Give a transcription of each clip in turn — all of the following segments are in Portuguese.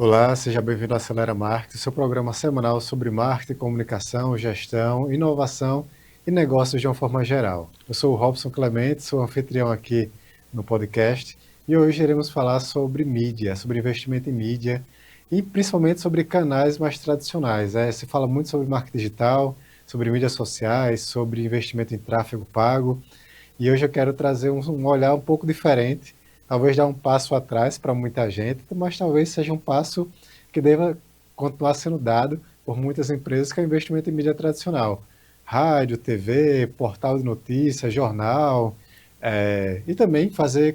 Olá, seja bem-vindo ao Acelera Marketing, seu programa semanal sobre marketing, comunicação, gestão, inovação e negócios de uma forma geral. Eu sou o Robson Clemente, sou anfitrião aqui no podcast e hoje iremos falar sobre mídia, sobre investimento em mídia e principalmente sobre canais mais tradicionais. Se fala muito sobre marketing digital, sobre mídias sociais, sobre investimento em tráfego pago e hoje eu quero trazer um olhar um pouco diferente, talvez dar um passo atrás para muita gente, mas talvez seja um passo que deva continuar sendo dado por muitas empresas, que é o investimento em mídia tradicional. Rádio, TV, portal de notícias, jornal, e também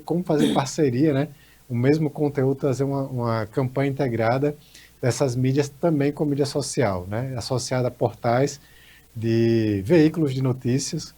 como fazer parceria, né? O mesmo conteúdo, trazer uma campanha integrada dessas mídias também com mídia social, né? Associada a portais de veículos de notícias.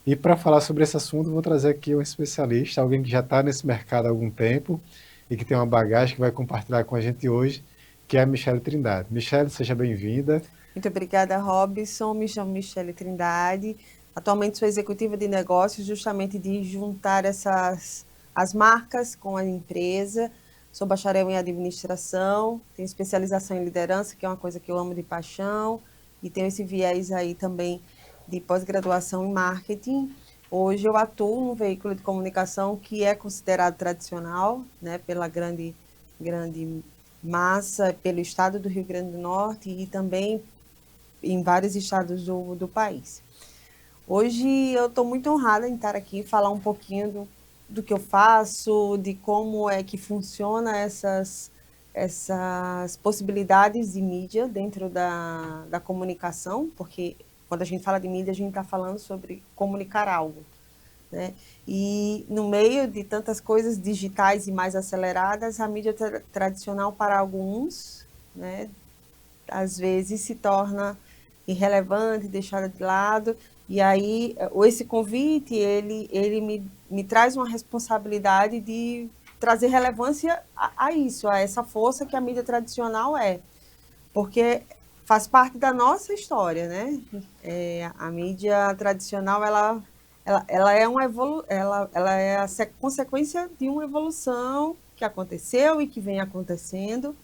E para falar sobre esse assunto, vou trazer aqui um especialista, alguém que já está nesse mercado há algum tempo e que tem uma bagagem que vai compartilhar com a gente hoje, que é a Michele Trindade. Michele, seja bem-vinda. Muito obrigada, Robson. Me chamo Michele Trindade. Atualmente sou executiva de negócios, justamente de juntar as marcas com a empresa. Sou bacharel em administração, tenho especialização em liderança, que é uma coisa que eu amo de paixão, e tenho esse viés aí também de pós-graduação em marketing. Hoje eu atuo num veículo de comunicação que é considerado tradicional, né, pela grande massa, pelo estado do Rio Grande do Norte e também em vários estados do país. Hoje eu estou muito honrada em estar aqui, falar um pouquinho do que eu faço, de como é que funciona essas possibilidades de mídia dentro da comunicação, porque quando a gente fala de mídia, a gente está falando sobre comunicar algo. Né? E no meio de tantas coisas digitais e mais aceleradas, a mídia tradicional para alguns, né, às vezes se torna irrelevante, deixada de lado. E aí, esse convite, ele me traz uma responsabilidade de trazer relevância a isso, a essa força que a mídia tradicional é. Porque faz parte da nossa história, né? A mídia tradicional, ela é ela é a consequência de uma evolução que aconteceu e que vem acontecendo.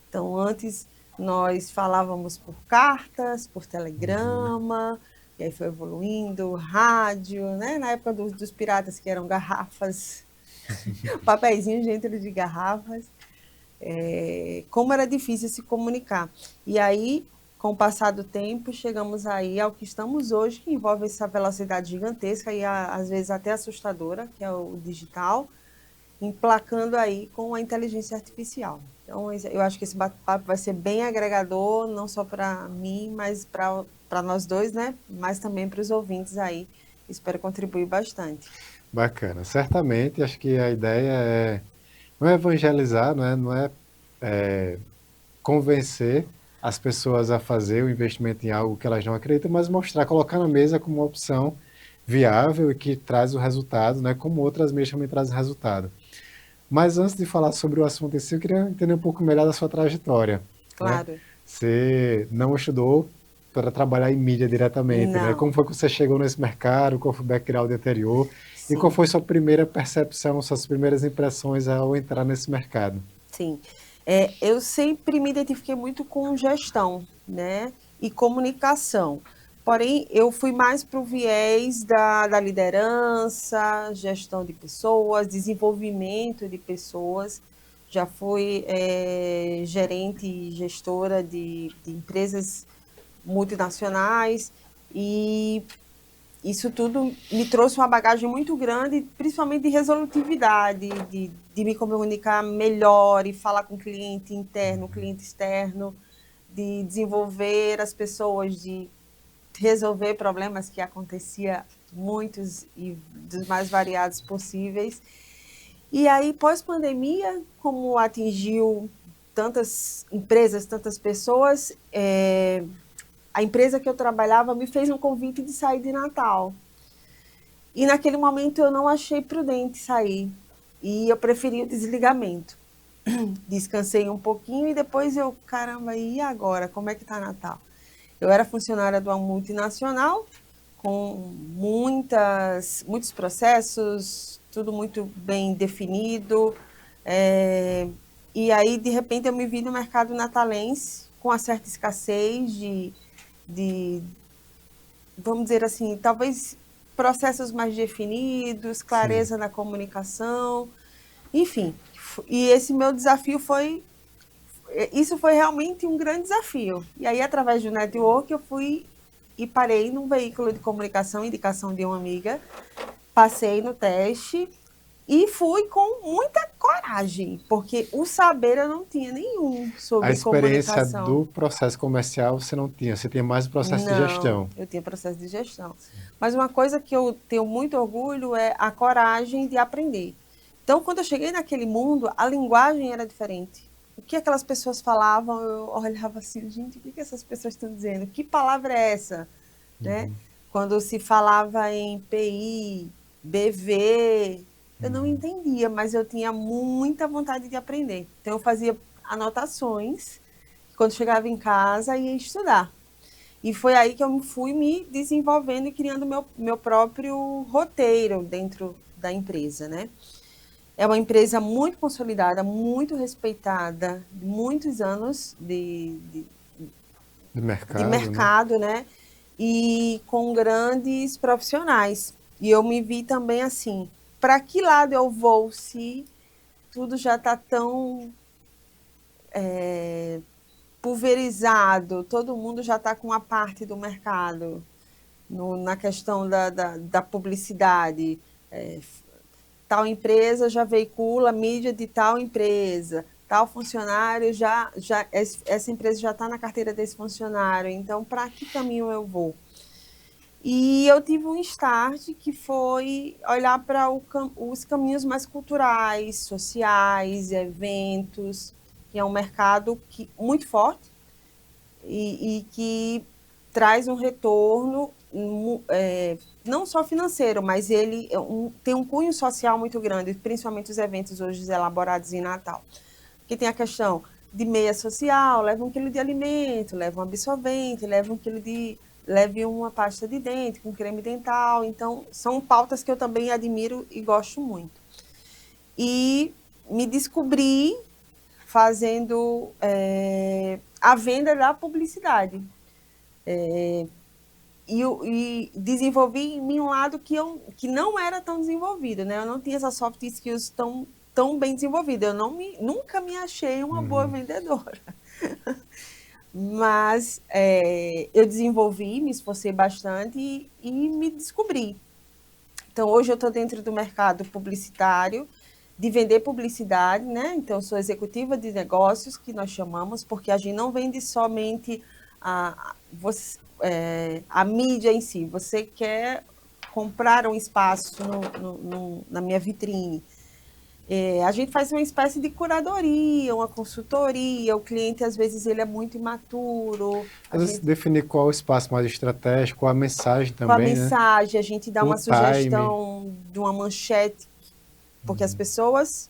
Então, antes nós falávamos por cartas, por Uhum. telegrama, e aí foi evoluindo, rádio, né? Na época dos piratas, que eram garrafas, papeizinhos dentro de garrafas, como era difícil se comunicar. E aí, com o passar do tempo, chegamos aí ao que estamos hoje, que envolve essa velocidade gigantesca e às vezes até assustadora, que é o digital, emplacando aí com a inteligência artificial. Então, eu acho que esse bate-papo vai ser bem agregador, não só para mim, mas para nós dois, né? Mas também para os ouvintes aí. Espero contribuir bastante. Bacana. Certamente, acho que a ideia não é evangelizar, não é convencer as pessoas a fazer o investimento em algo que elas não acreditam, mas mostrar, colocar na mesa como uma opção viável e que traz o resultado, né, como outras mídias também trazem resultado. Mas antes de falar sobre o assunto em si, eu queria entender um pouco melhor da sua trajetória, né? Claro. Você não estudou para trabalhar em mídia diretamente, né? Como Não. foi que você chegou nesse mercado? Qual foi o background anterior? E qual Sim. foi sua primeira percepção, suas primeiras impressões ao entrar nesse mercado? Sim. Eu sempre me identifiquei muito com gestão, né? E comunicação. Porém, eu fui mais para o viés da liderança, gestão de pessoas, desenvolvimento de pessoas. Já fui gerente e gestora de empresas multinacionais e isso tudo me trouxe uma bagagem muito grande, principalmente de resolutividade, de me comunicar melhor e falar com o cliente interno, cliente externo, de desenvolver as pessoas, de resolver problemas que acontecia muitos e dos mais variados possíveis. E aí, pós-pandemia, como atingiu tantas empresas, tantas pessoas, a empresa que eu trabalhava me fez um convite de sair de Natal. E naquele momento eu não achei prudente sair. E eu preferi o desligamento. Descansei um pouquinho e depois eu, caramba, e agora? Como é que tá Natal? Eu era funcionária de uma multinacional, com muitos processos, tudo muito bem definido. é, E aí, de repente, eu me vi no mercado natalense com uma certa escassez de vamos dizer assim, talvez processos mais definidos, Sim. clareza na comunicação, enfim. E esse meu desafio foi, isso foi realmente um grande desafio. E aí, através do network, eu fui e parei num veículo de comunicação, indicação de uma amiga, passei no teste e fui com muita coragem, porque o saber eu não tinha nenhum A sobre experiência comunicação. do processo comercial você tinha mais o processo de Não, gestão. eu tinha processo de gestão. Mas uma coisa que eu tenho muito orgulho é a coragem de aprender. Então, quando eu cheguei naquele mundo, a linguagem era diferente. O que aquelas pessoas falavam, eu olhava assim, gente, o que essas pessoas estão dizendo? Que palavra é essa? Né? Uhum, Quando se falava em PI, BV, eu não uhum. entendia, mas eu tinha muita vontade de aprender. Então, eu fazia anotações, quando chegava em casa, ia estudar. E foi aí que eu fui me desenvolvendo e criando meu próprio roteiro dentro da empresa, né? É uma empresa muito consolidada, muito respeitada, muitos anos De de mercado, né? mercado, né? E com grandes profissionais. E eu me vi também assim, para que lado eu vou se tudo já está tão pulverizado, todo mundo já está com uma parte do mercado, na questão da publicidade. É, tal empresa já veicula mídia de tal empresa, tal funcionário essa empresa já está na carteira desse funcionário, então para que caminho eu vou? E eu tive um start que foi olhar para os caminhos mais culturais, sociais, eventos, que é um mercado muito forte e que traz um retorno não só financeiro, mas ele tem um cunho social muito grande, principalmente os eventos hoje elaborados em Natal. Porque tem a questão de meia social, leva 1 quilo de alimento, leva um absorvente, leve uma pasta de dente com creme dental. Então, são pautas que eu também admiro e gosto muito. E me descobri fazendo a venda da publicidade. E desenvolvi em mim um lado que não era tão desenvolvido, né? Eu não tinha essas soft skills tão bem desenvolvidas. Eu nunca me achei uma boa Uhum. vendedora. Mas eu desenvolvi, me esforcei bastante e me descobri. Então, hoje eu estou dentro do mercado publicitário, de vender publicidade, né? Então, sou executiva de negócios, que nós chamamos, porque a gente não vende somente a mídia em si. Você quer comprar um espaço na minha vitrine. A gente faz uma espécie de curadoria, uma consultoria. O cliente, às vezes, ele é muito imaturo. A Às vezes, gente, definir qual o espaço mais estratégico, qual a mensagem com a também, né? mensagem, a gente dá O uma time. sugestão de uma manchete, porque as Uhum. pessoas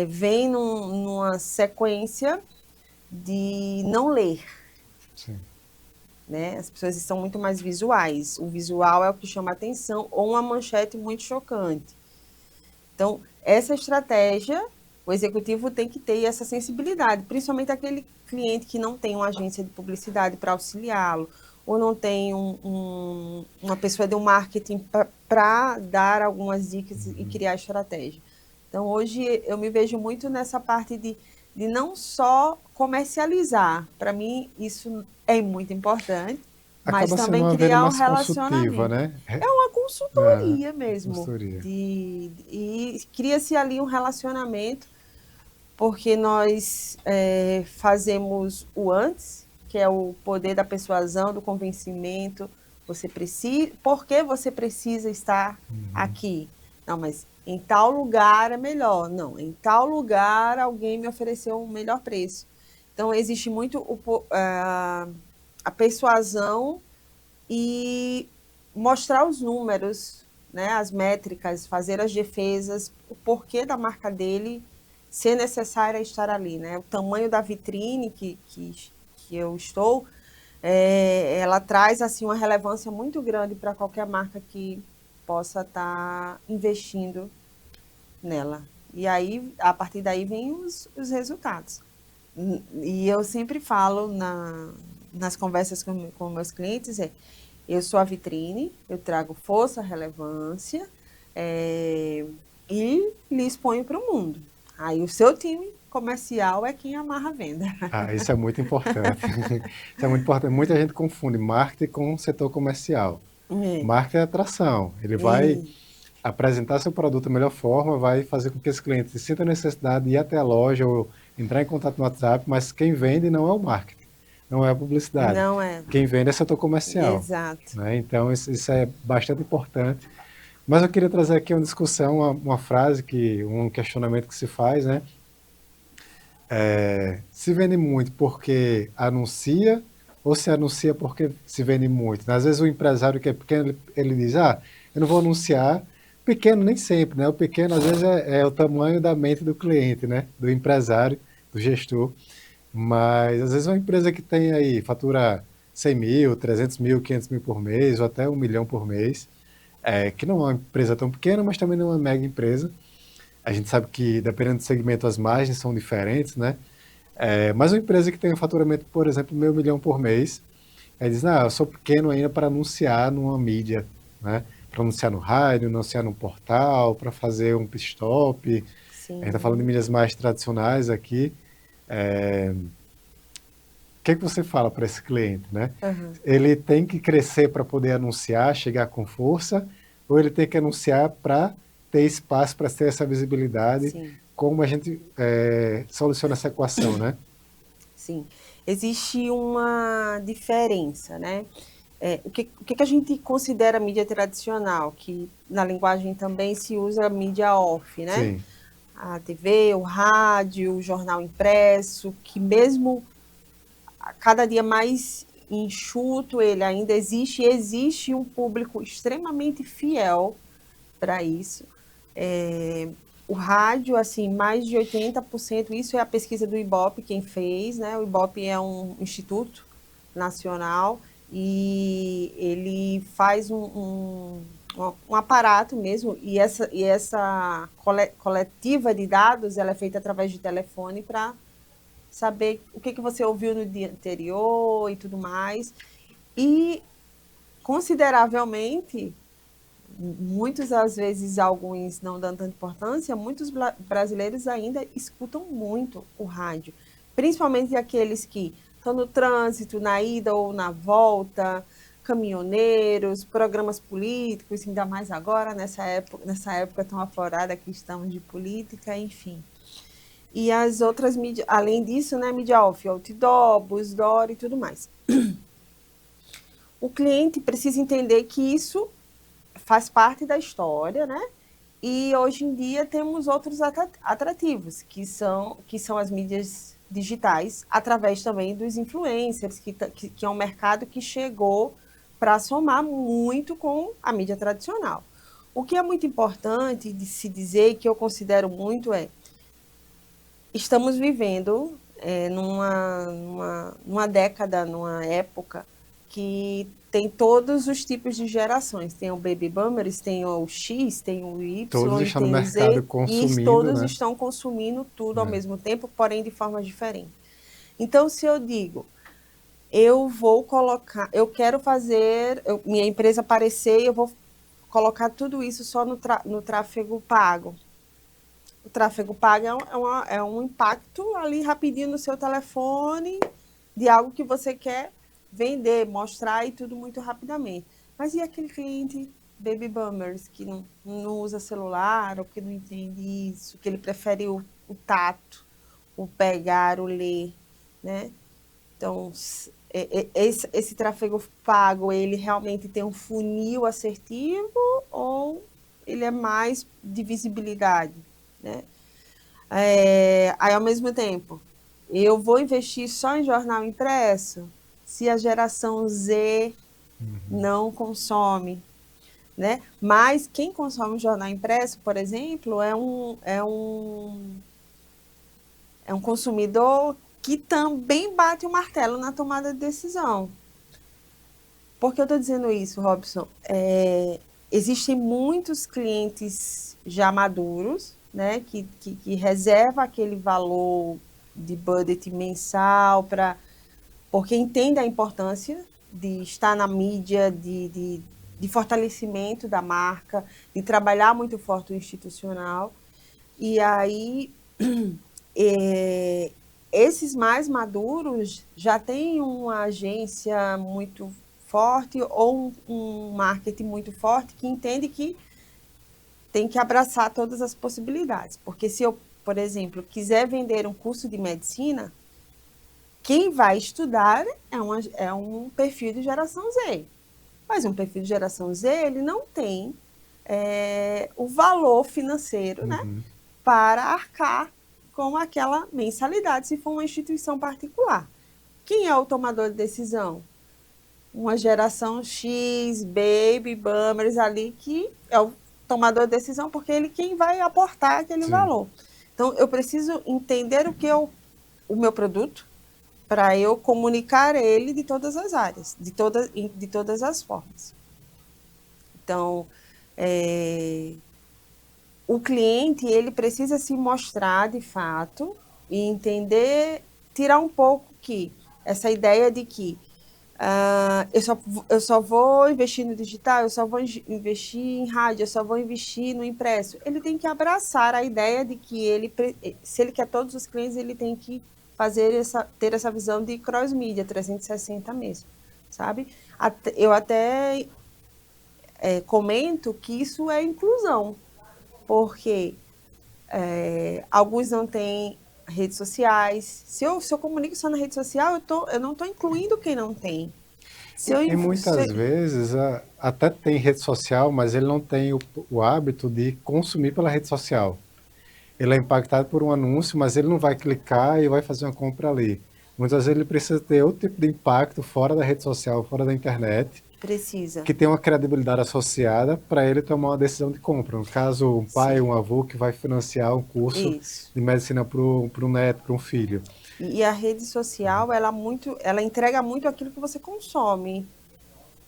vêm numa sequência de não ler, Sim. né? As pessoas são muito mais visuais. O visual é o que chama a atenção, ou uma manchete muito chocante. Então, essa estratégia, o executivo tem que ter essa sensibilidade, principalmente aquele cliente que não tem uma agência de publicidade para auxiliá-lo, ou não tem uma pessoa de um marketing para dar algumas dicas e Uhum. criar estratégia. Então, hoje eu me vejo muito nessa parte de não só comercializar. Para mim, isso é muito importante, mas Acaba sendo também uma venda criar um mais consultiva, relacionamento. né? É uma Aham. consultoria mesmo. Consultoria. E cria-se ali um relacionamento, porque nós fazemos o antes, que é o poder da persuasão, do convencimento. Por que você precisa estar Uhum. aqui? Não, mas em tal lugar é melhor. Não, em tal lugar alguém me ofereceu um melhor preço. Então, existe muito a persuasão e mostrar os números, né, as métricas, fazer as defesas, o porquê da marca dele ser necessária estar ali, né? O tamanho da vitrine que eu estou, ela traz assim uma relevância muito grande para qualquer marca que possa estar investindo nela. E aí, a partir daí, vem os resultados. E eu sempre falo nas conversas com meus clientes, eu sou a vitrine, eu trago força, relevância, e lhe exponho para o mundo. Aí o seu time comercial é quem amarra a venda. Ah, isso é muito importante. Isso é muito importante. Muita gente confunde marketing com o setor comercial. É, Marketing é atração. Ele vai é, apresentar seu produto da melhor forma, vai fazer com que esse cliente sinta a necessidade de ir até a loja ou entrar em contato no WhatsApp, mas quem vende não é o marketing, não é a publicidade. não é, Quem vende é setor comercial, exato. né? Então, isso é bastante importante. Mas eu queria trazer aqui uma discussão, uma frase, um questionamento que se faz, né? Se vende muito porque anuncia ou se anuncia porque se vende muito? Às vezes o empresário que é pequeno, ele diz, eu não vou anunciar. Pequeno nem sempre, né? O pequeno às vezes é o tamanho da mente do cliente, né? Do empresário, do gestor. Mas às vezes uma empresa que tem aí, fatura 100 mil, 300 mil, 500 mil por mês, ou até 1 milhão por mês, que não é uma empresa tão pequena, mas também não é uma mega empresa. A gente sabe que, dependendo do segmento, as margens são diferentes, né? Mas uma empresa que tem um faturamento, por exemplo, 500 mil por mês, diz, eu sou pequeno ainda para anunciar numa mídia, né? Para anunciar no rádio, anunciar no portal, para fazer um pit stop. A gente está falando de Sim. mídias mais tradicionais aqui. O que é que você fala para esse cliente, né? Aham. Ele tem que crescer para poder anunciar, chegar com força, ou ele tem que anunciar para ter espaço para ter essa visibilidade? Sim, Como a gente soluciona essa equação, né? sim. Existe uma diferença, né? O que a gente considera mídia tradicional, que na linguagem também se usa mídia off, né? Sim, A TV, o rádio, o jornal impresso, que mesmo a cada dia mais enxuto ele ainda existe, e existe um público extremamente fiel para isso. O rádio, assim, mais de 80%, isso é a pesquisa do IBOP quem fez, né? O IBOP é um instituto nacional e ele faz um aparato mesmo, e essa coletiva de dados ela é feita através de telefone para saber o que você ouviu no dia anterior e tudo mais. E consideravelmente, muitos às vezes alguns não dando tanta importância, muitos brasileiros ainda escutam muito o rádio, principalmente aqueles que estão no trânsito, na ida ou na volta, caminhoneiros, programas políticos, ainda mais agora, nessa época tão aflorada que estamos de política, enfim. E as outras mídias, além disso, né, mídia off, outdoor, busdoor e tudo mais. O cliente precisa entender que isso faz parte da história, né? E hoje em dia temos outros atrativos, que são as mídias digitais, através também dos influencers, que é um mercado que chegou para somar muito com a mídia tradicional. O que é muito importante de se dizer, que eu considero muito, estamos vivendo numa década, numa época que tem todos os tipos de gerações. Tem o Baby Boomers, tem o X, tem o todos Y e estão no tem o Z, mercado e consumindo, todos né? estão consumindo tudo ao É. mesmo tempo, porém de forma diferente. Então, se eu digo, eu vou colocar, eu quero fazer, minha empresa aparecer e eu vou colocar tudo isso só no tráfego pago. O tráfego pago é um impacto ali rapidinho no seu telefone de algo que você quer vender, mostrar e tudo muito rapidamente. Mas e aquele cliente baby boomers que não usa celular ou que não entende isso, que ele prefere o tato, o pegar, o ler, né? Então, esse tráfego pago, ele realmente tem um funil assertivo ou ele é mais de visibilidade, né? Aí, ao mesmo tempo, eu vou investir só em jornal impresso se a geração Z não consome, né? Mas quem consome jornal impresso, por exemplo, é um consumidor que também bate o martelo na tomada de decisão. Por que eu estou dizendo isso, Robson? Existem muitos clientes já maduros, né, que reserva aquele valor de budget mensal porque entende a importância de estar na mídia, de fortalecimento da marca, de trabalhar muito forte o institucional. E aí, esses mais maduros já têm uma agência muito forte ou um marketing muito forte que entende que tem que abraçar todas as possibilidades. Porque se eu, por exemplo, quiser vender um curso de medicina, quem vai estudar é um perfil de geração Z. Mas um perfil de geração Z, ele não tem o valor financeiro, né, para arcar com aquela mensalidade, se for uma instituição particular. Quem é o tomador de decisão? Uma geração X, baby, boomers ali, que é o tomador de decisão, porque ele quem vai aportar aquele valor. Então, eu preciso entender o meu produto para eu comunicar ele de todas as áreas, de todas as formas. Então, o cliente ele precisa se mostrar de fato e entender, tirar um pouco essa ideia de que eu só vou investir no digital, eu só vou investir em rádio, eu só vou investir no impresso. Ele tem que abraçar a ideia de que se ele quer todos os clientes, ele tem que ter essa visão de cross-mídia, 360 mesmo, sabe? Eu até comento que isso é inclusão, porque alguns não têm redes sociais. Se eu comunico só na rede social, eu não estou incluindo quem não tem. E muitas vezes até tem rede social, mas ele não tem o hábito de consumir pela rede social. Ele é impactado por um anúncio, mas ele não vai clicar e vai fazer uma compra ali. Muitas vezes ele precisa ter outro tipo de impacto fora da rede social, fora da internet. Precisa. Que tem uma credibilidade associada para ele tomar uma decisão de compra. No caso, um pai, um avô que vai financiar um curso de medicina para um neto, para um filho. E a rede social, ela entrega muito aquilo que você consome.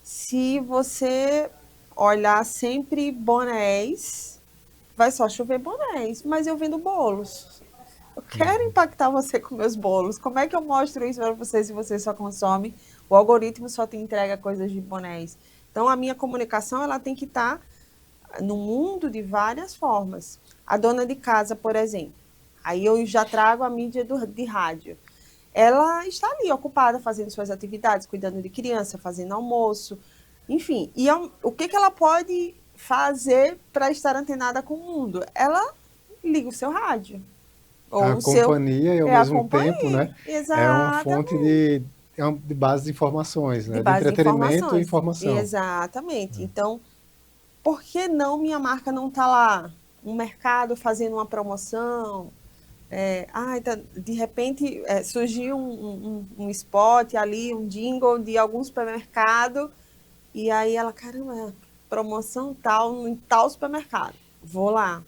Se você olhar sempre bonés, vai só chover bonés, mas eu vendo bolos. Eu quero impactar você com meus bolos. Como é que eu mostro isso para você se você só consome? O algoritmo só te entrega coisas de bonés. Então, a minha comunicação ela tem que estar no mundo de várias formas. A dona de casa, por exemplo, aí eu já trago a mídia de rádio. Ela está ali ocupada fazendo suas atividades, cuidando de criança, fazendo almoço, enfim. E o que ela pode fazer para estar antenada com o mundo? Ela liga o seu rádio. A companhia e ao mesmo tempo, né, é uma fonte Exatamente. de base de informações, De né, de base de entretenimento e informações. informação. Exatamente. Então, por que não minha marca não está lá? Um mercado fazendo uma promoção. De repente surgiu um spot ali, um jingle de algum supermercado, e aí ela, caramba, promoção tal, em tal supermercado. Vou lá,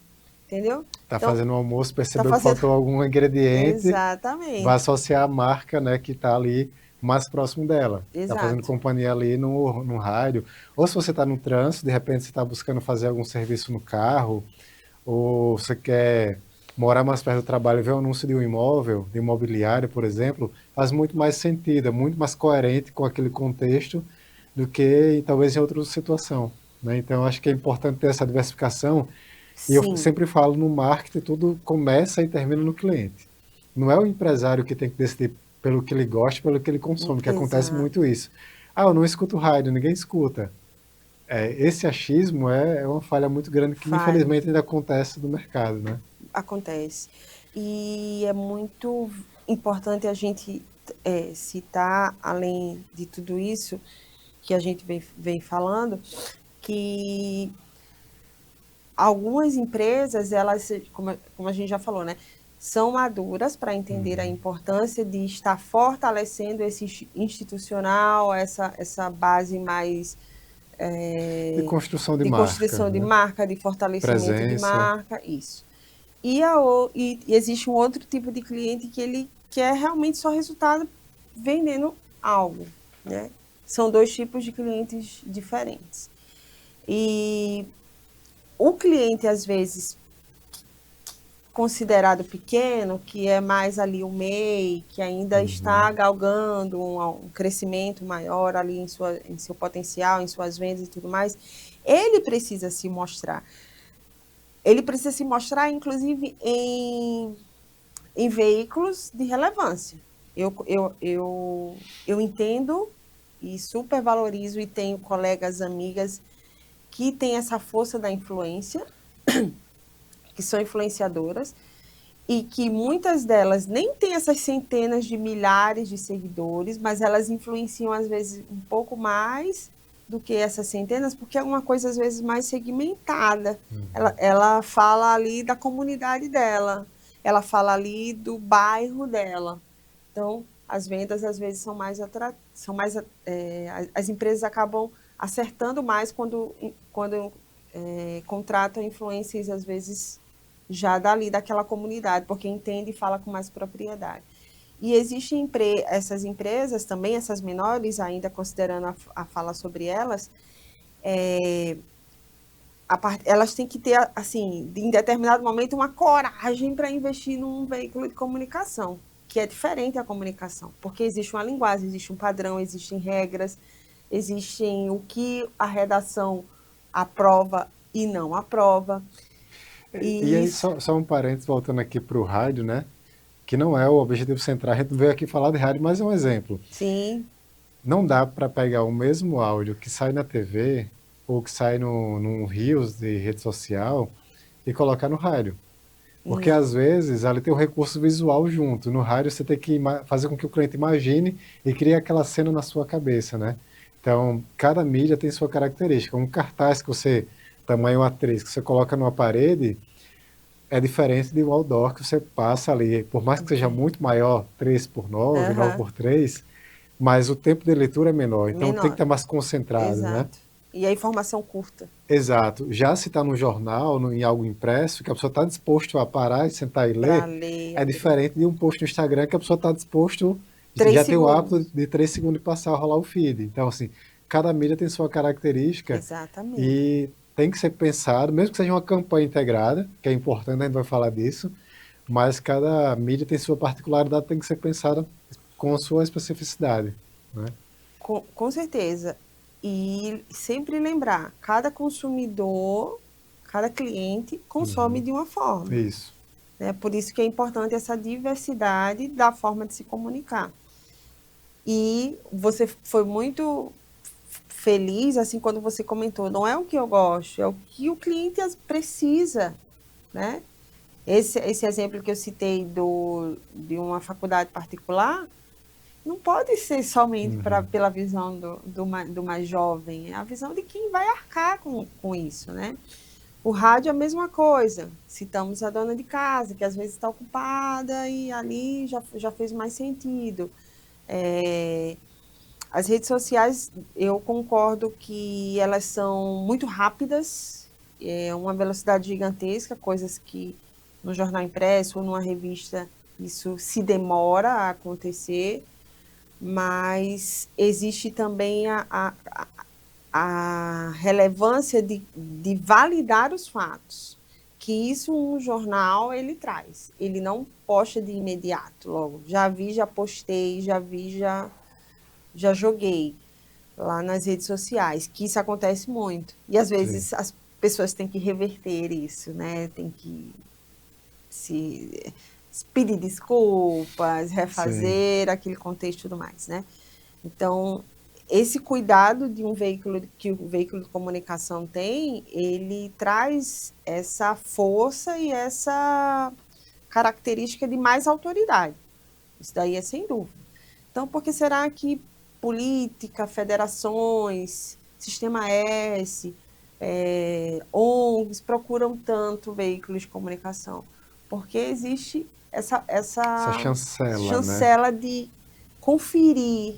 entendeu? Está Então, fazendo um almoço, percebeu que faltou algum ingrediente, vai Exatamente. associar a marca, né, que está ali mais próximo dela. Está fazendo Exato. companhia ali no rádio. Ou se você está no trânsito, de repente você está buscando fazer algum serviço no carro, ou você quer morar mais perto do trabalho e ver o anúncio de um imóvel, de imobiliário, por exemplo, faz muito mais sentido, é muito mais coerente com aquele contexto do que talvez em outra situação, né? Então, acho que é importante ter essa diversificação. E eu Sim. sempre falo, no marketing, tudo começa e termina no cliente. Não é o empresário que tem que decidir pelo que ele gosta, pelo que ele consome, que acontece Exato. muito isso. Eu não escuto rádio, ninguém escuta. Esse achismo é uma falha muito grande que, infelizmente, ainda acontece no mercado, né? Acontece. E é muito importante a gente citar, além de tudo isso que a gente vem falando, que algumas empresas, elas, como a gente já falou, né, são maduras para entender a importância de estar fortalecendo esse institucional, essa base mais De construção de de marca, construção de né? marca, de fortalecimento de Presença. marca, isso. E existe um outro tipo de cliente que ele quer realmente só resultado vendendo algo, né? São dois tipos de clientes diferentes. E o cliente, às vezes, considerado pequeno, que é mais ali o MEI, que ainda está galgando um crescimento maior ali em seu potencial, em suas vendas e tudo mais, ele precisa se mostrar. Ele precisa se mostrar, inclusive, em veículos de relevância. Eu entendo e super valorizo e tenho colegas, amigas que têm essa força da influência, que são influenciadoras, e que muitas delas nem têm essas centenas de milhares de seguidores, mas elas influenciam, às vezes, um pouco mais do que essas centenas, porque é uma coisa, às vezes, mais segmentada. Ela fala ali da comunidade dela, ela fala ali do bairro dela. Então, as vendas, às vezes, são mais as empresas acabam acertando mais quando contratam influencers, às vezes, já dali daquela comunidade, porque entende e fala com mais propriedade. E existem essas empresas também, essas menores, ainda considerando a fala sobre elas, elas têm que ter, assim, em determinado momento, uma coragem para investir num veículo de comunicação, que é diferente a comunicação, porque existe uma linguagem, existe um padrão, existem regras, existem o que a redação aprova e não aprova. E aí, só um parênteses, voltando aqui para o rádio, né? Que não é o objetivo central, a gente veio aqui falar de rádio, mas é um exemplo. Sim. Não dá para pegar o mesmo áudio que sai na TV ou que sai num Reels de rede social e colocar no rádio. Porque às vezes ali tem o recurso visual junto. No rádio você tem que fazer com que o cliente imagine e crie aquela cena na sua cabeça, né? Então, cada mídia tem sua característica. Um cartaz que você, tamanho A3, que você coloca numa parede, é diferente de um outdoor que você passa ali. Por mais que seja muito maior, 3x9, 9x3, mas o tempo de leitura é menor. Então tem que estar mais concentrado, né? Exato. E a informação curta. Exato. Já se está no jornal, em algo impresso, que a pessoa está disposto a parar e sentar e ler, é diferente de um post no Instagram que a pessoa está disposto, já tem o hábito de 3 segundos de passar a rolar o feed. Então, assim, cada mídia tem sua característica. Exatamente. E tem que ser pensado, mesmo que seja uma campanha integrada, que é importante, a gente vai falar disso, mas cada mídia tem sua particularidade, tem que ser pensada com a sua especificidade, né? Com certeza. E sempre lembrar, cada consumidor, cada cliente consome de uma forma. Isso. Né? Por isso que é importante essa diversidade da forma de se comunicar. E você foi muito feliz, assim, quando você comentou, não é o que eu gosto, é o que o cliente precisa, né? Esse exemplo que eu citei de uma faculdade particular, não pode ser somente pela visão do mais jovem, é a visão de quem vai arcar com isso, né? O rádio é a mesma coisa. Citamos a dona de casa, que às vezes está ocupada e ali já fez mais sentido. As redes sociais, eu concordo que elas são muito rápidas, uma velocidade gigantesca, coisas que no jornal impresso ou numa revista isso se demora a acontecer, mas existe também a relevância de validar os fatos, que isso um jornal ele traz, ele não posta de imediato, logo, já vi, já postei, já joguei lá nas redes sociais, que isso acontece muito, e às vezes as pessoas têm que reverter isso, né, tem que se pedir desculpas, refazer aquele contexto e tudo mais, né? Então, esse cuidado de que o veículo de comunicação tem, ele traz essa força e essa característica de mais autoridade. Isso daí é sem dúvida. Então, por que será que política, federações, Sistema S, ONGs procuram tanto veículos de comunicação? Porque existe essa chancela, né? De conferir,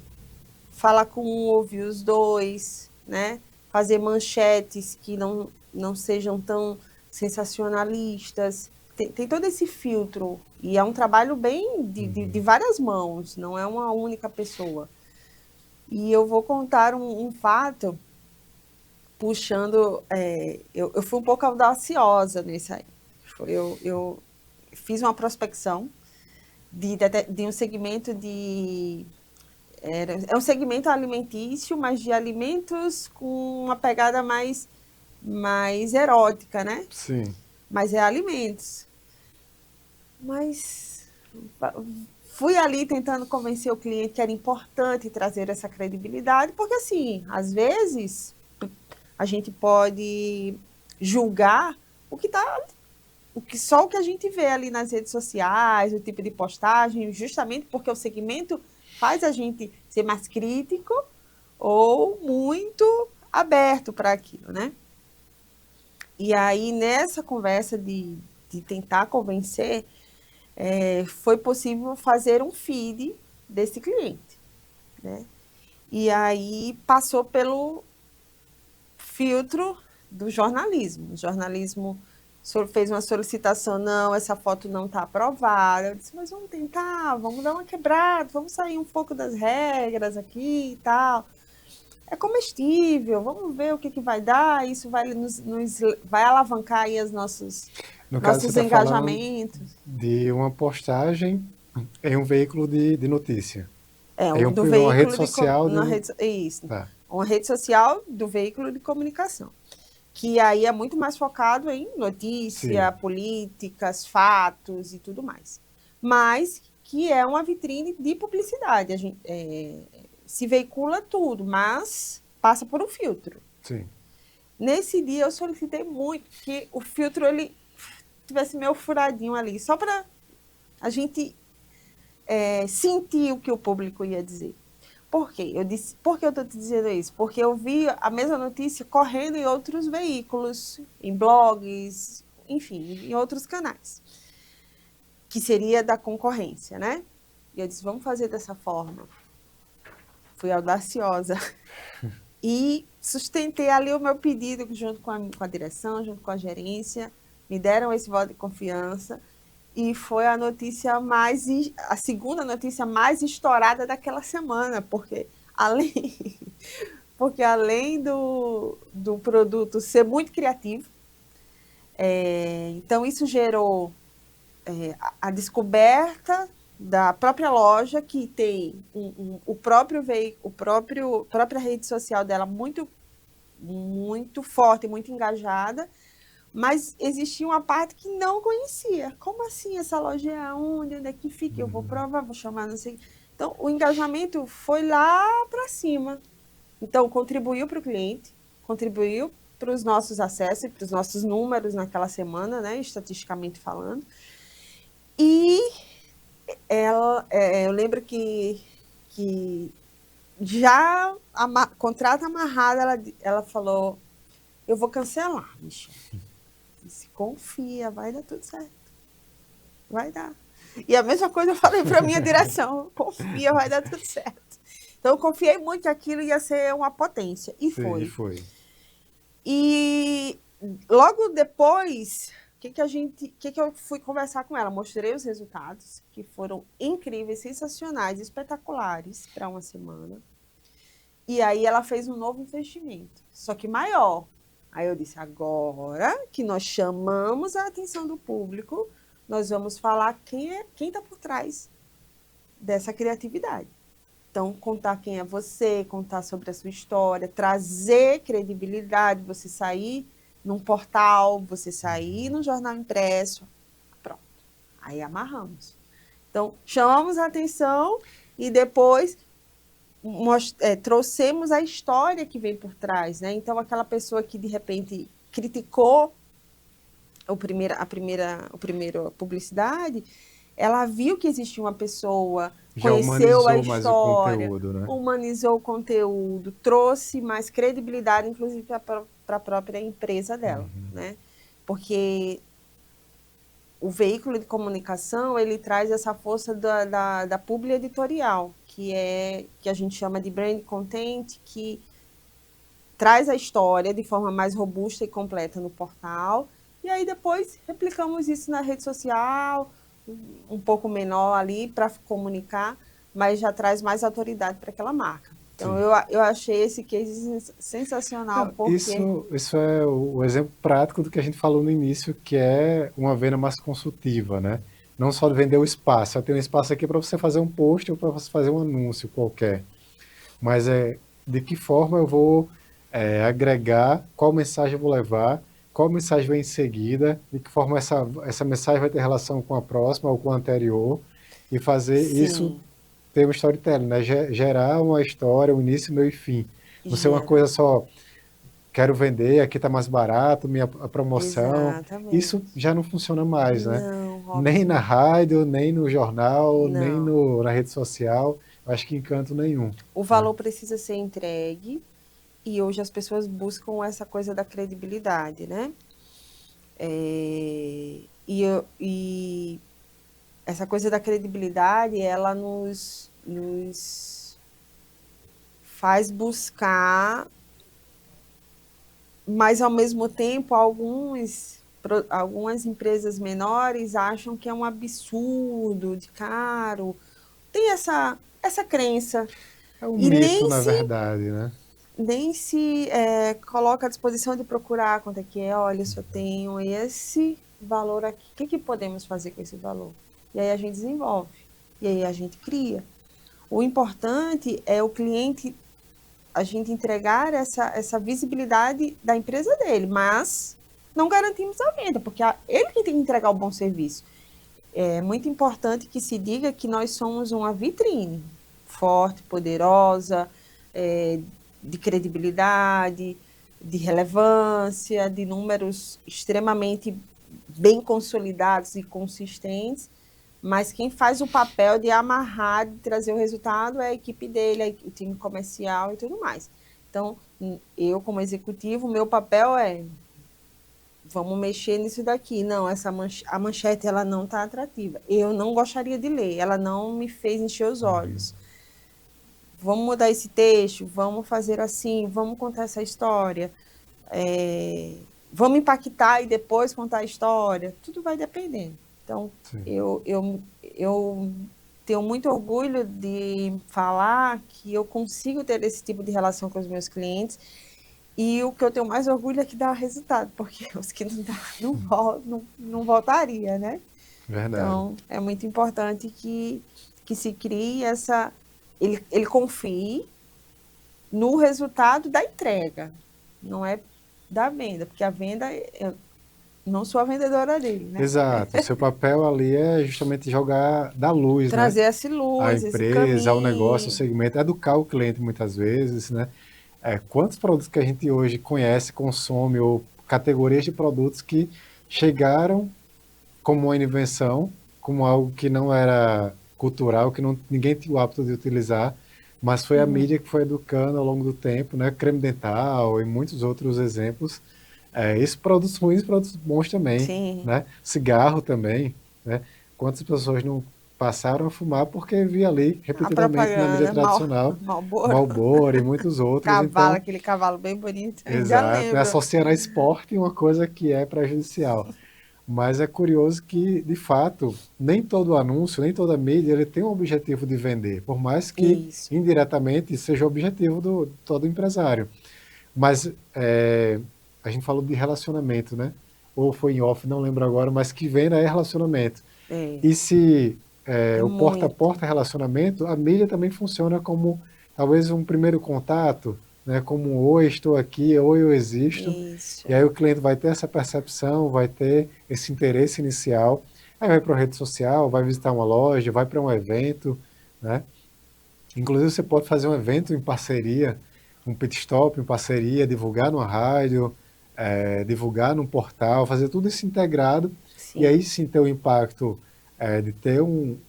falar com um, ouvir os dois, né? Fazer manchetes que não sejam tão sensacionalistas. Tem todo esse filtro, e é um trabalho bem de várias mãos, não é uma única pessoa. E eu vou contar um fato, puxando... eu fui um pouco audaciosa nesse aí. Eu fiz uma prospecção de um segmento é um segmento alimentício, mas de alimentos com uma pegada mais erótica, né? Sim. Mas é alimentos. Mas fui ali tentando convencer o cliente que era importante trazer essa credibilidade, porque assim, às vezes a gente pode julgar só o que a gente vê ali nas redes sociais, o tipo de postagem, justamente porque o segmento faz a gente ser mais crítico ou muito aberto para aquilo, né? E aí, nessa conversa de tentar convencer, foi possível fazer um feed desse cliente, né? E aí passou pelo filtro do jornalismo. O jornalismo fez uma solicitação, não, essa foto não está aprovada. Eu disse, mas vamos tentar, vamos dar uma quebrada, vamos sair um pouco das regras aqui e tal. É comestível, vamos ver o que vai dar, isso vai vai alavancar aí nossos No caso, você está falando engajamentos. de uma postagem em um veículo de notícia. Do Uma rede veículo social isso, Tá. uma rede social do veículo de comunicação, que aí é muito mais focado em notícia, Sim. políticas, fatos e tudo mais, mas que é uma vitrine de publicidade. A gente se veicula tudo, mas passa por um filtro. Sim. Nesse dia eu solicitei muito que o filtro ele tivesse meio furadinho ali, só para a gente sentir o que o público ia dizer. Por quê? Por que eu estou te dizendo isso? Porque eu vi a mesma notícia correndo em outros veículos, em blogs, enfim, em outros canais, que seria da concorrência, né? E eu disse, vamos fazer dessa forma. Fui audaciosa. E sustentei ali o meu pedido junto com a direção, junto com a gerência, me deram esse voto de confiança e foi a segunda notícia mais estourada daquela semana, porque além do produto ser muito criativo, então isso gerou a descoberta da própria loja, que tem a própria rede social dela muito, muito forte, muito engajada, mas existia uma parte que não conhecia. Como assim essa loja é aonde? Onde é que fica? Eu vou provar, vou chamar, não sei. Então, o engajamento foi lá para cima. Então, contribuiu para o cliente, contribuiu para os nossos acessos, para os nossos números naquela semana, né, estatisticamente falando. E eu lembro que já contrato amarrado, ela falou, eu vou cancelar, Michelle. Disse, confia, vai dar tudo certo. Vai dar. E a mesma coisa eu falei para a minha direção, confia, vai dar tudo certo. Então eu confiei muito que aquilo ia ser uma potência. E Sim, foi. E logo depois, o que eu fui conversar com ela? Mostrei os resultados, que foram incríveis, sensacionais, espetaculares para uma semana. E aí ela fez um novo investimento, só que maior. Aí eu disse, agora que nós chamamos a atenção do público, nós vamos falar quem está por trás dessa criatividade. Então, contar quem é você, contar sobre a sua história, trazer credibilidade, você sair num portal, você sair no jornal impresso, pronto. Aí amarramos. Então, chamamos a atenção e depois trouxemos a história que vem por trás, né? Então, aquela pessoa que, de repente, criticou a primeira publicidade, ela viu que existia uma pessoa, já conheceu a humanizou mais o história, conteúdo, né? humanizou o conteúdo, trouxe mais credibilidade, inclusive, para a própria empresa dela, né? Porque o veículo de comunicação, ele traz essa força da publi editorial, que a gente chama de brand content, que traz a história de forma mais robusta e completa no portal, e aí depois replicamos isso na rede social, um pouco menor ali para comunicar, mas já traz mais autoridade para aquela marca. Então, sim. eu achei esse case sensacional, Não, porque... isso é o exemplo prático do que a gente falou no início, que é uma venda mais consultiva, né? Não só de vender o espaço. Eu tenho um espaço aqui para você fazer um post ou para você fazer um anúncio qualquer. Mas de que forma eu vou agregar, qual mensagem eu vou levar, qual mensagem vem em seguida, de que forma essa mensagem vai ter relação com a próxima ou com a anterior, e fazer isso Sim, ter um storytelling, né? Gerar uma história, um início, meio e fim. Não ser uma gera. coisa só, quero vender, aqui está mais barato, a promoção. Isso Exatamente. já não funciona mais, né? Não, Nem Robson, na rádio, nem no jornal, nem não. na rede social. Eu acho que em canto nenhum, O né? valor precisa ser entregue e hoje as pessoas buscam essa coisa da credibilidade, né? E essa coisa da credibilidade, ela nos faz buscar, mas ao mesmo tempo algumas empresas menores acham que é um absurdo de caro. Tem essa crença. É um E mito, na verdade, né? nem se coloca à disposição de procurar quanto é que é. Olha, eu só tenho esse valor aqui. O que, que podemos fazer com esse valor? E aí a gente desenvolve. E aí a gente cria. O importante é o cliente, a gente entregar essa visibilidade da empresa dele, mas não garantimos a venda, porque ele que tem que entregar o bom serviço. É muito importante que se diga que nós somos uma vitrine forte, poderosa, é, de credibilidade, de relevância, de números extremamente bem consolidados e consistentes, mas quem faz o papel de amarrar, de trazer o resultado é a equipe dele, o time comercial e tudo mais. Então, eu como executivo, meu papel é vamos mexer nisso daqui. Não, a manchete ela não está atrativa. Eu não gostaria de ler, ela não me fez encher os olhos. Vamos mudar esse texto, vamos fazer assim, vamos contar essa história, vamos impactar e depois contar a história. Tudo vai dependendo. Então, Sim. eu tenho muito orgulho de falar que eu consigo ter esse tipo de relação com os meus clientes. E o que eu tenho mais orgulho é que dá resultado, porque os que não dá, não voltaria, né? Verdade. Então, é muito importante que se crie essa. Ele confie no resultado da entrega, não é da venda, porque a venda, eu não sou a vendedora dele, né? Exato. O seu papel ali é justamente jogar, dar luz, né? Trazer essa À luz, esse empresa, ao negócio, ao caminho. segmento, educar o cliente muitas vezes, né? Quantos produtos que a gente hoje conhece, consome, ou categorias de produtos que chegaram como uma invenção, como algo que não era cultural, que não, ninguém tinha o hábito de utilizar, mas foi a mídia que foi educando ao longo do tempo, né? Creme dental e muitos outros exemplos. Esses produtos ruins, produtos bons também, Sim, né? Cigarro também, né? Quantas pessoas não passaram a fumar porque via ali a repetidamente na mídia propaganda, tradicional, Malboro, Marlboro e muitos outros. cavalo, Então, aquele cavalo bem bonito, ainda exato, né? lembro. Associando a esporte uma coisa que é prejudicial. Mas é curioso que, de fato, nem todo anúncio, nem toda mídia, ele tem um objetivo de vender, por mais que Isso. indiretamente seja o objetivo do todo empresário. Mas a gente falou de relacionamento, né? Ou foi em off, não lembro agora, mas que venda é relacionamento. É, E se é o porta a muito. porta é relacionamento, a mídia também funciona como talvez um primeiro contato, né? Como um oi, estou aqui, oi, eu existo. Isso. E aí o cliente vai ter essa percepção, vai ter esse interesse inicial, aí vai para a rede social, vai visitar uma loja, vai para um evento, né? Inclusive você pode fazer um evento em parceria, um pit stop em parceria, divulgar numa rádio, divulgar num portal, fazer tudo isso integrado, e Sim. aí sim ter o impacto de ter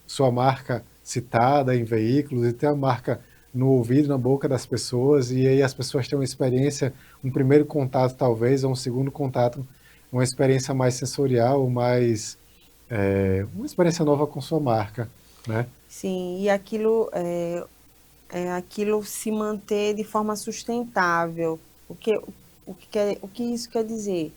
sua marca citada em veículos, e ter a marca no ouvido, na boca das pessoas, e aí as pessoas têm uma experiência, um primeiro contato talvez, ou um segundo contato, uma experiência mais sensorial, uma experiência nova com sua marca, né? Sim, e aquilo se manter de forma sustentável. O que isso quer dizer?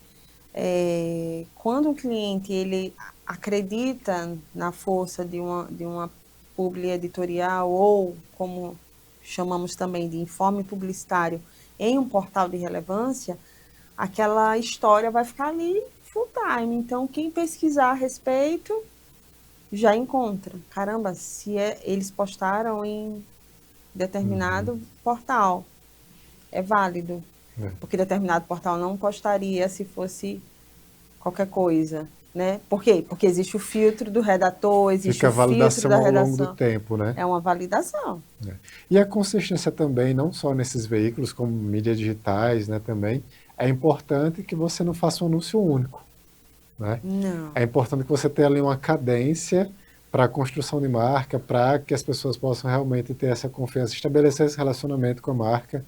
Quando o cliente ele acredita na força de uma publi editorial ou como chamamos também de informe publicitário, em um portal de relevância, aquela história vai ficar ali full time. Então, quem pesquisar a respeito já encontra. Caramba, se eles postaram em determinado portal, é válido. Porque determinado portal não postaria se fosse qualquer coisa, né? Por quê? Porque existe o filtro do redator, existe Fica a o filtro validação da ao longo redação. do tempo, né? É uma validação. E a consistência também, não só nesses veículos, como mídias digitais, né, também, é importante que você não faça um anúncio único, né? Não. É importante que você tenha ali uma cadência para a construção de marca, para que as pessoas possam realmente ter essa confiança, estabelecer esse relacionamento com a marca.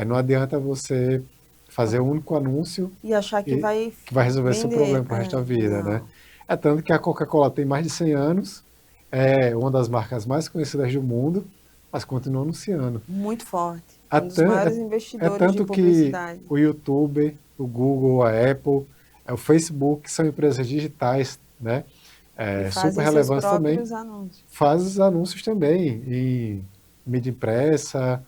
Não adianta você fazer um único anúncio E achar que vai resolver seu problema para o resto da vida, né? É tanto que a Coca-Cola tem mais de 100 anos, é uma das marcas mais conhecidas do mundo, mas continua anunciando. Muito forte. Um dos maiores investidores tanto de publicidade. Que o YouTube, o Google, a Apple, o Facebook são empresas digitais, né? Super relevantes também. Anúncios. Faz os anúncios também em mídia impressa,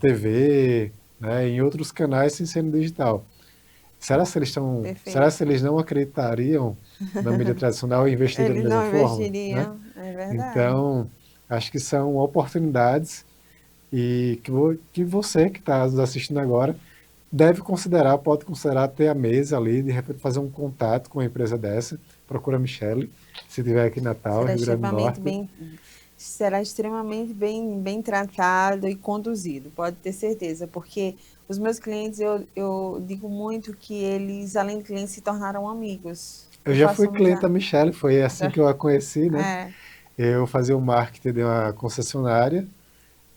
TV, né? Em outros canais sem ser no digital. Será se eles não acreditariam na mídia tradicional e investiriam da mesma forma? Eles não investiriam, né? É verdade. Então, acho que são oportunidades e que você que está nos assistindo agora pode considerar ter a mesa ali, de repente fazer um contato com uma empresa dessa. Procura a Michele, se tiver aqui em Natal, Rio Grande do Norte. Será extremamente bem tratado e conduzido, pode ter certeza, porque os meus clientes, eu digo muito que eles, além de clientes, se tornaram amigos. Eu já fui cliente da Michele, foi assim que eu a conheci, né? Eu fazia o marketing de uma concessionária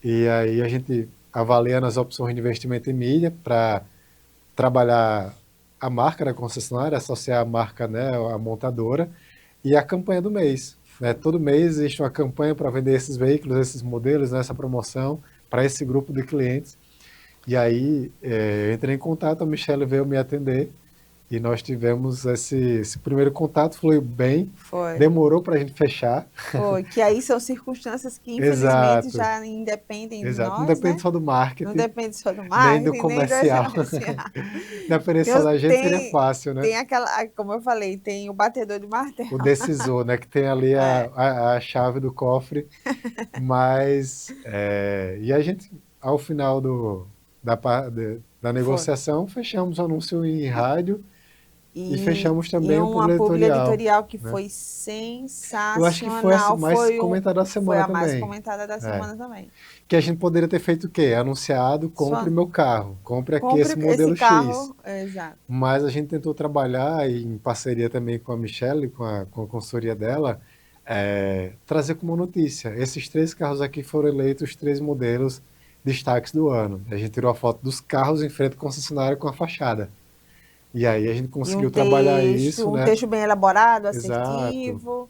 e aí a gente avaliando as opções de investimento em mídia para trabalhar a marca da concessionária, associar a marca, né, à montadora e a campanha do mês. Né? Todo mês existe uma campanha para vender esses veículos, esses modelos, né, essa promoção para esse grupo de clientes. E aí eu entrei em contato, a Michele veio me atender e nós tivemos esse primeiro contato, fluiu bem, demorou para a gente fechar. Foi, que aí são circunstâncias que infelizmente já independem de nós, não depende só do marketing. Não depende só do marketing, nem do comercial. Depende só da gente, seria fácil, né? Tem aquela, como eu falei, tem o batedor de martelo. O decisor, né? Que tem ali a chave do cofre. Mas, e a gente, ao final da negociação, fechamos o anúncio em rádio e fechamos também uma publi editorial que foi sensacional. Eu acho que foi a mais comentada da semana também. Foi a mais comentada da semana também. Que a gente poderia ter feito o quê? Anunciado, compre meu carro, compre aqui esse modelo X. Exato. Mas a gente tentou trabalhar, em parceria também com a Michele, com a consultoria dela, trazer como notícia. Esses 3 carros aqui foram eleitos os 3 modelos destaques do ano. A gente tirou a foto dos carros em frente ao concessionário com a fachada. E aí a gente conseguiu trabalhar isso, né? Um texto bem elaborado, assertivo. Exato.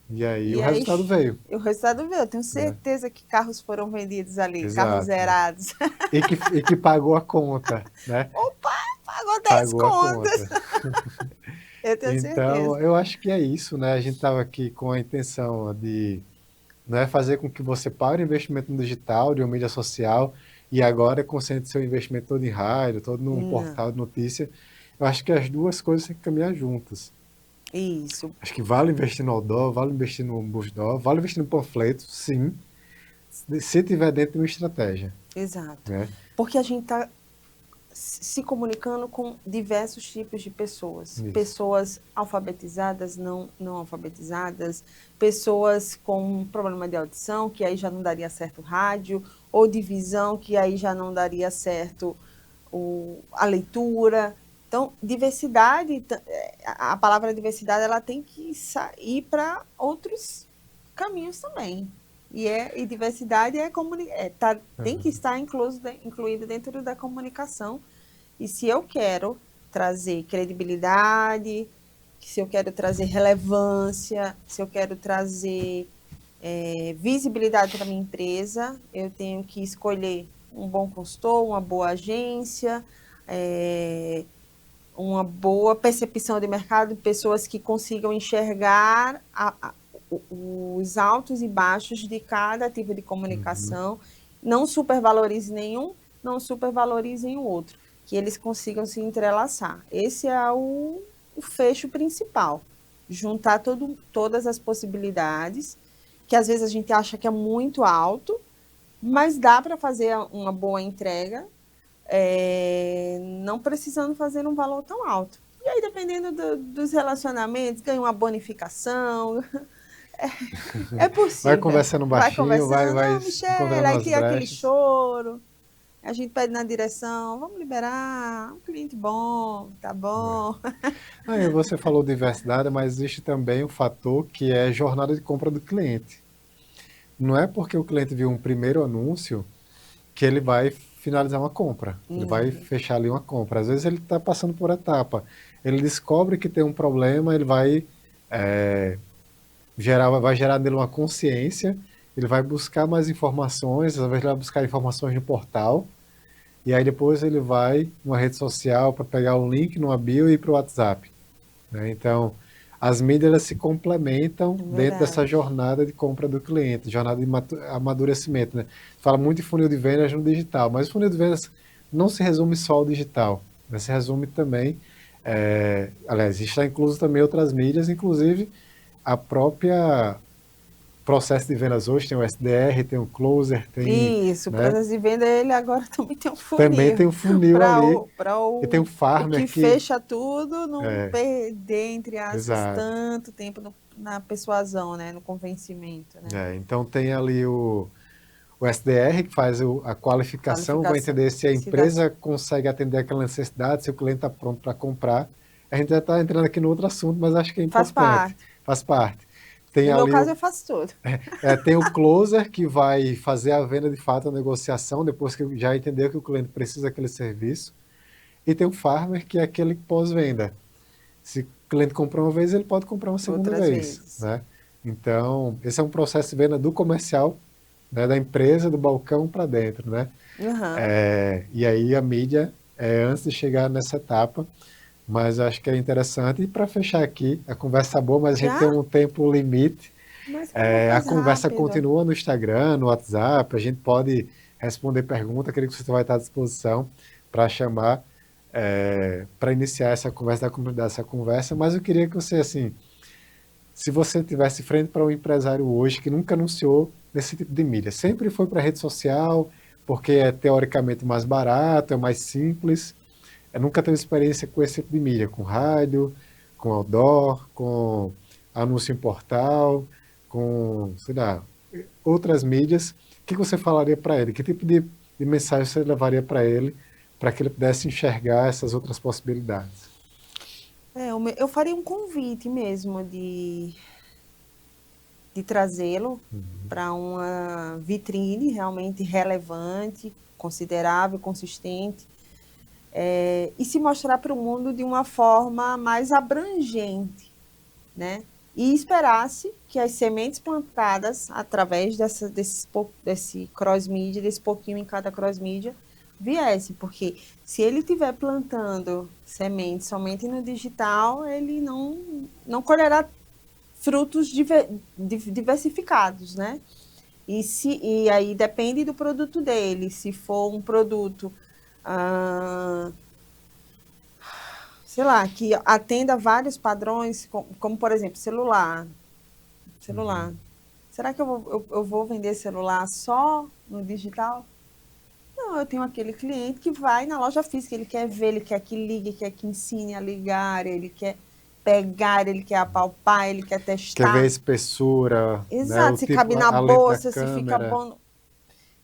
E aí o resultado veio. O resultado veio. Eu tenho certeza que carros foram vendidos ali, carros zerados. E que pagou a conta, né? Opa, pagou 10 contas. Eu tenho certeza. Então, eu acho que é isso, né? A gente estava aqui com a intenção de fazer com que você pare o investimento no digital, de uma mídia social, e agora concentre seu investimento todo em rádio, todo num portal de notícia. Eu acho que as duas coisas têm que caminhar juntas. Isso. Acho que vale investir no outdoor, vale investir no busdoor, vale investir no panfleto, sim, se tiver dentro de uma estratégia. Exato. Né? Porque a gente está se comunicando com diversos tipos de pessoas. Isso. Pessoas alfabetizadas, não alfabetizadas, pessoas com problema de audição, que aí já não daria certo o rádio, ou de visão, que aí já não daria certo a leitura. Então, diversidade, a palavra diversidade, ela tem que ir para outros caminhos também. E diversidade tem que estar incluído dentro da comunicação. E se eu quero trazer credibilidade, se eu quero trazer relevância, se eu quero trazer visibilidade para a minha empresa, eu tenho que escolher um bom consultor, uma boa agência, uma boa percepção de mercado, pessoas que consigam enxergar os altos e baixos de cada tipo de comunicação não supervalorize nenhum, não supervalorizem o outro, que eles consigam se entrelaçar. Esse é o fecho principal, juntar todas as possibilidades, que às vezes a gente acha que é muito alto, mas dá para fazer uma boa entrega, não precisando fazer um valor tão alto. E aí, dependendo dos relacionamentos, ganha uma bonificação. É Vai possível. conversando Vai baixinho, conversando, vai oh, Michelle, encontrando aí as cria aquele brechas. choro. A gente pede na direção, vamos liberar, um cliente bom, tá É. bom. Aí você falou diversidade, mas existe também o fator que é jornada de compra do cliente. Não é porque o cliente viu um primeiro anúncio que ele vai finalizar uma compra, ele vai Não, fechar ali uma compra. Às vezes ele está passando por etapa, ele descobre que tem um problema, ele vai vai gerar nele uma consciência, ele vai buscar mais informações, às vezes ele vai buscar informações no portal, e aí depois ele vai numa rede social para pegar um link numa bio e ir para o WhatsApp, né? Então, as mídias elas se complementam é dentro dessa verdade. jornada de compra do cliente, jornada de amadurecimento, né? Fala muito de funil de vendas no digital, mas o funil de vendas não se resume só ao digital, né? Se resume também, aliás, está incluso também outras mídias, inclusive a própria processo de vendas hoje tem o SDR, tem o Closer, tem, Isso, o né? processo de venda, ele agora também tem um Também tem funil o funil para ali, e tem o o que Farmer que, fecha tudo não perder, entre aspas, exato. tanto tempo na persuasão, né, no convencimento, né? Então tem ali o SDR, que faz a qualificação, vai Qualificação. entender se a Se dá, empresa consegue atender aquela necessidade, se o cliente está pronto para comprar. A gente já está entrando aqui no outro assunto, mas acho que é faz importante, parte. faz parte. Tem No meu ali caso, eu faço tudo. tem o closer, que vai fazer a venda de fato, a negociação, depois que já entendeu que o cliente precisa daquele serviço. E tem o farmer, que é aquele pós-venda. Se o cliente comprou uma vez, ele pode comprar uma segunda Outras vez, vezes. né? Então, esse é um processo de venda do comercial, né, da empresa, do balcão para dentro, né? Aham. E aí a mídia é antes de chegar nessa etapa, mas eu acho que é interessante. E para fechar aqui, a conversa é boa, mas a gente tem Já? um tempo limite. Mas acabou, A faz conversa rápido. continua no Instagram, no WhatsApp, a gente pode responder perguntas, creio que você vai estar à disposição para chamar, para iniciar essa conversa, da comunidade, essa conversa, mas eu queria que você, assim, se você tivesse frente para um empresário hoje que nunca anunciou nesse tipo de mídia, sempre foi para rede social, porque é teoricamente mais barato, é mais simples, nunca teve experiência com esse tipo de mídia, com rádio, com outdoor, com anúncio em portal, com, sei lá, outras mídias. O que você falaria para ele? Que tipo de mensagem você levaria para que ele pudesse enxergar essas outras possibilidades? Eu faria um convite mesmo de trazê-lo para uma vitrine realmente relevante, considerável, consistente, e se mostrar para o mundo de uma forma mais abrangente, né? E esperasse que as sementes plantadas através desse cross-mídia, desse pouquinho em cada cross-mídia, viesse, porque se ele estiver plantando sementes somente no digital, ele não colherá frutos diversificados, né? E aí depende do produto dele. Se for um produto, ah, sei lá, que atenda vários padrões, como por exemplo, celular. Será que eu vou vender celular só no digital? Não, eu tenho aquele cliente que vai na loja física, ele quer ver, ele quer que ligue, quer que ensine a ligar, ele quer pegar, ele quer apalpar, ele quer Quer ver a testar. espessura, né, o Exato, se tipo, cabe na a lente da bolsa, se fica câmera. bom.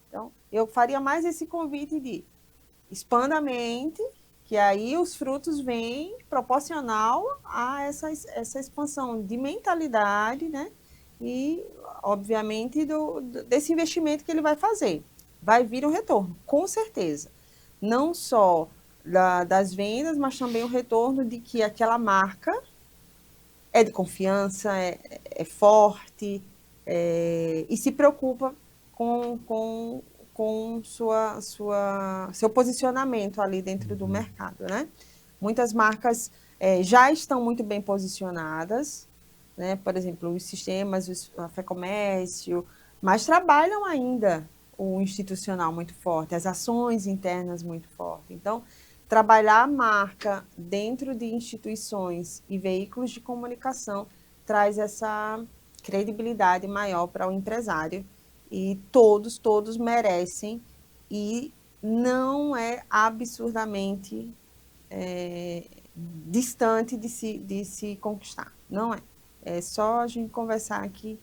Então, eu faria mais esse convite de expanda a mente, que aí os frutos vêm proporcional a essa expansão de mentalidade, né? E, obviamente, desse investimento que ele vai fazer. Vai vir um retorno, com certeza. Não só das vendas, mas também o retorno de que aquela marca é de confiança, é forte, e se preocupa com seu posicionamento ali dentro do mercado, né? Muitas marcas já estão muito bem posicionadas, né? Por exemplo, os sistemas, a Fé Comércio, mas trabalham ainda o institucional muito forte, as ações internas muito fortes. Então, trabalhar a marca dentro de instituições e veículos de comunicação traz essa credibilidade maior para o empresário e todos merecem e não é absurdamente distante de se conquistar, não é. É só a gente conversar aqui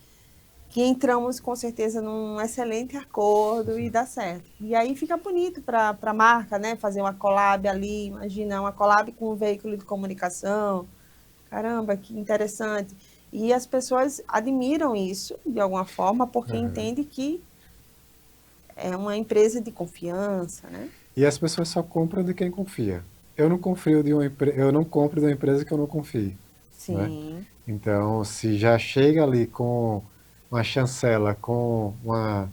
que entramos com certeza num excelente acordo e dá certo. E aí fica bonito para a marca, né? Fazer uma collab ali, imagina, uma collab com um veículo de comunicação. Caramba, que interessante. E as pessoas admiram isso, de alguma forma, porque entendem que é uma empresa de confiança, né? E as pessoas só compram de quem confia. Eu não confio de eu não compro de uma empresa que eu não confio, né? Sim. Então, se já chega ali com uma chancela, com uma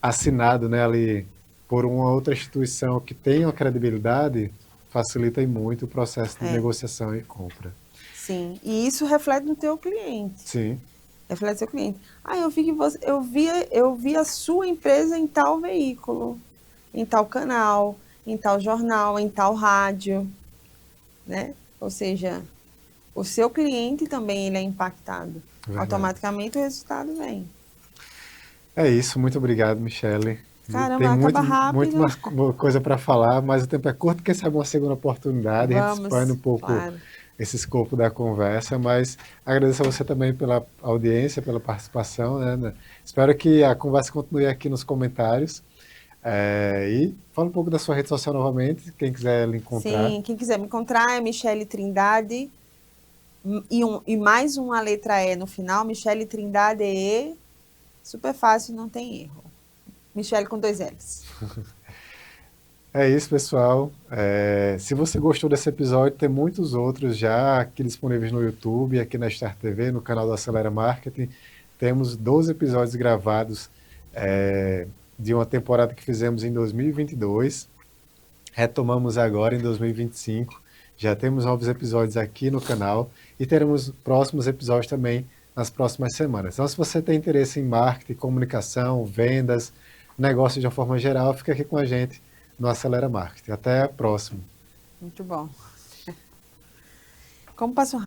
assinado, né, ali por uma outra instituição que tem uma credibilidade, facilita muito o processo de negociação e compra. Sim. E isso reflete no teu cliente. Sim. Reflete no seu cliente. Ah, eu vi que você, eu vi a sua empresa em tal veículo, em tal canal, em tal jornal, em tal rádio, né? Ou seja, o seu cliente também ele é impactado. Verdade. Automaticamente o resultado vem. É isso, muito obrigado, Michele. Tem Caramba, acaba muito rápido. mais coisa para falar, mas o tempo é curto, quem sabe uma segunda oportunidade, a gente expande um Vamos, pouco claro. esse escopo da conversa, mas agradeço a você também pela audiência, pela participação, né? Espero que a conversa continue aqui nos comentários. E fala um pouco da sua rede social novamente, quem quiser lhe encontrar. Sim, quem quiser me encontrar é Michele Trindade e mais uma letra E no final, Michele Trindade E, super fácil, não tem erro. Michele com 2 L's. É isso, pessoal. Se você gostou desse episódio, tem muitos outros já aqui disponíveis no YouTube, aqui na Star TV, no canal do Acelera Marketing. Temos 12 episódios gravados de uma temporada que fizemos em 2022. Retomamos agora em 2025. Já temos novos episódios aqui no canal e teremos próximos episódios também nas próximas semanas. Então, se você tem interesse em marketing, comunicação, vendas, negócio de uma forma geral, fica aqui com a gente no Acelera Marketing. Até a próxima. Muito bom. Como passou